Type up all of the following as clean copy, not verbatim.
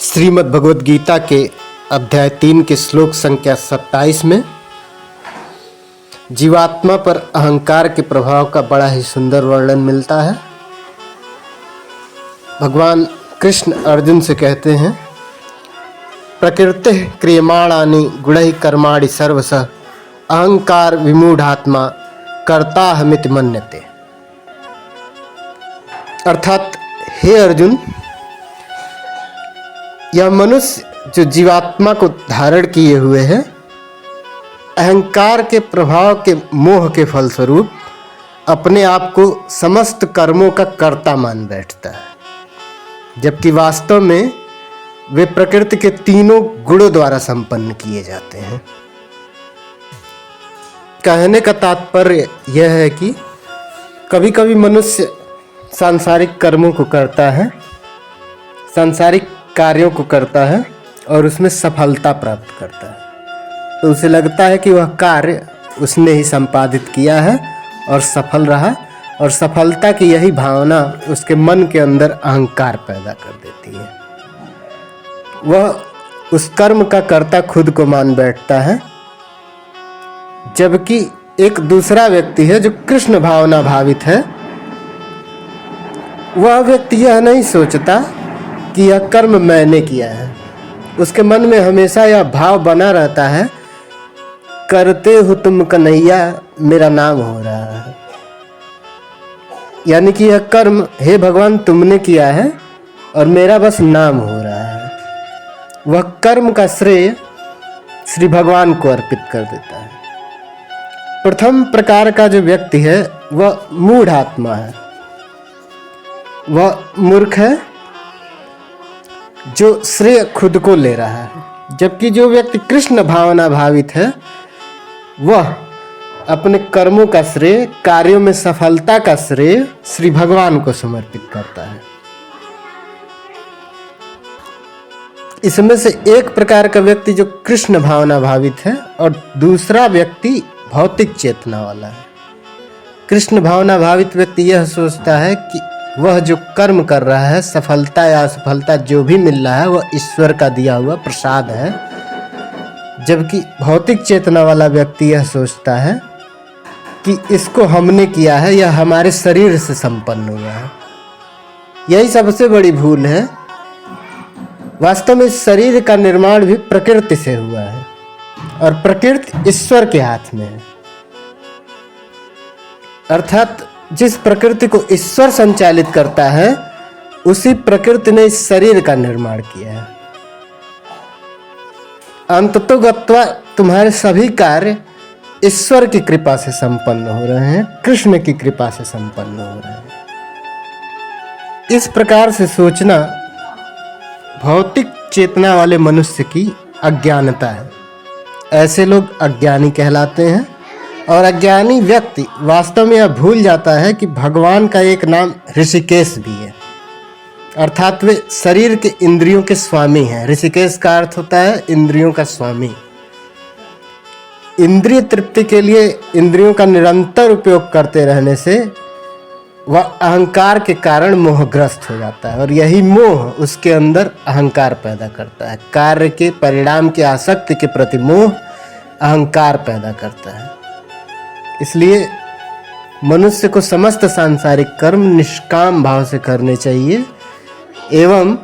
श्रीमद् भगवद गीता के अध्याय 3 के श्लोक संख्या 27 में जीवात्मा पर अहंकार के प्रभाव का बड़ा ही सुंदर वर्णन मिलता है। भगवान कृष्ण अर्जुन से कहते हैं, प्रकृति क्रियमाणानि गुणैः कर्माणि सर्वशः अहंकार विमूढ़ात्मा कर्ताहमिति मन्यते। अर्थात हे अर्जुन, यह मनुष्य जो जीवात्मा को धारण किए हुए है, अहंकार के प्रभाव के मोह के फलस्वरूप अपने आप को समस्त कर्मों का कर्ता मान बैठता है, जबकि वास्तव में वे प्रकृति के तीनों गुणों द्वारा संपन्न किए जाते हैं। कहने का तात्पर्य यह है कि कभी कभी मनुष्य सांसारिक कर्मों को करता है, सांसारिक कार्यों को करता है और उसमें सफलता प्राप्त करता है, तो उसे लगता है कि वह कार्य उसने ही संपादित किया है और सफल रहा, और सफलता की यही भावना उसके मन के अंदर अहंकार पैदा कर देती है। वह उस कर्म का कर्ता खुद को मान बैठता है, जबकि एक दूसरा व्यक्ति है जो कृष्ण भावना भावित है। वह व्यक्ति यह नहीं सोचता कि यह कर्म मैंने किया है, उसके मन में हमेशा यह भाव बना रहता है, करते हो तुम कन्हैया मेरा नाम हो रहा है। यानी कि यह कर्म हे भगवान तुमने किया है और मेरा बस नाम हो रहा है। वह कर्म का श्रेय श्री भगवान को अर्पित कर देता है। प्रथम प्रकार का जो व्यक्ति है वह मूढ़ आत्मा है, वह मूर्ख है जो श्रेय खुद को ले रहा है, जबकि जो व्यक्ति कृष्ण भावना भावित है वह अपने कर्मों का श्रेय, कार्यों में सफलता का श्रेय श्री भगवान को समर्पित करता है। इसमें से एक प्रकार का व्यक्ति जो कृष्ण भावना भावित है और दूसरा व्यक्ति भौतिक चेतना वाला है। कृष्ण भावना भावित व्यक्ति यह सोचता है कि वह जो कर्म कर रहा है, सफलता या असफलता जो भी मिल रहा है वह ईश्वर का दिया हुआ प्रसाद है, जबकि भौतिक चेतना वाला व्यक्ति यह सोचता है कि इसको हमने किया है, यह हमारे शरीर से संपन्न हुआ है। यही सबसे बड़ी भूल है। वास्तव में शरीर का निर्माण भी प्रकृति से हुआ है और प्रकृति ईश्वर के हाथ में है। अर्थात जिस प्रकृति को ईश्वर संचालित करता है, उसी प्रकृति ने इस शरीर का निर्माण किया है। अंततोगत्वा तुम्हारे सभी कार्य ईश्वर की कृपा से संपन्न हो रहे हैं, कृष्ण की कृपा से संपन्न हो रहे हैं। इस प्रकार से सोचना भौतिक चेतना वाले मनुष्य की अज्ञानता है। ऐसे लोग अज्ञानी कहलाते हैं, और अज्ञानी व्यक्ति वास्तव में यह भूल जाता है कि भगवान का एक नाम ऋषिकेश भी है, अर्थात वे शरीर के इंद्रियों के स्वामी हैं। ऋषिकेश का अर्थ होता है इंद्रियों का स्वामी। इंद्रिय तृप्ति के लिए इंद्रियों का निरंतर उपयोग करते रहने से वह अहंकार के कारण मोहग्रस्त हो जाता है, और यही मोह उसके अंदर अहंकार पैदा करता है। कार्य के परिणाम की आसक्ति के प्रति मोह अहंकार पैदा करता है। इसलिए मनुष्य को समस्त सांसारिक कर्म निष्काम भाव से करने चाहिए एवं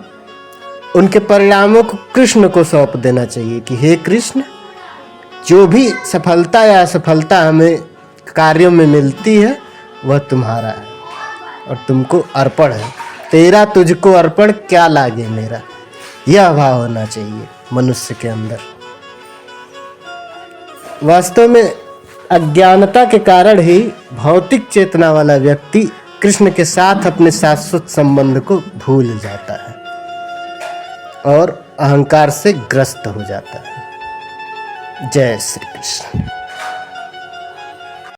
उनके परिणामों को कृष्ण को सौंप देना चाहिए कि हे कृष्ण, जो भी सफलता या असफलता हमें कार्यों में मिलती है वह तुम्हारा है और तुमको अर्पण है। तेरा तुझको अर्पण क्या लागे मेरा, यह भाव होना चाहिए मनुष्य के अंदर। वास्तव में अज्ञानता के कारण ही भौतिक चेतना वाला व्यक्ति कृष्ण के साथ अपने शाश्वत संबंध को भूल जाता है और अहंकार से ग्रस्त हो जाता है। जय श्री कृष्ण।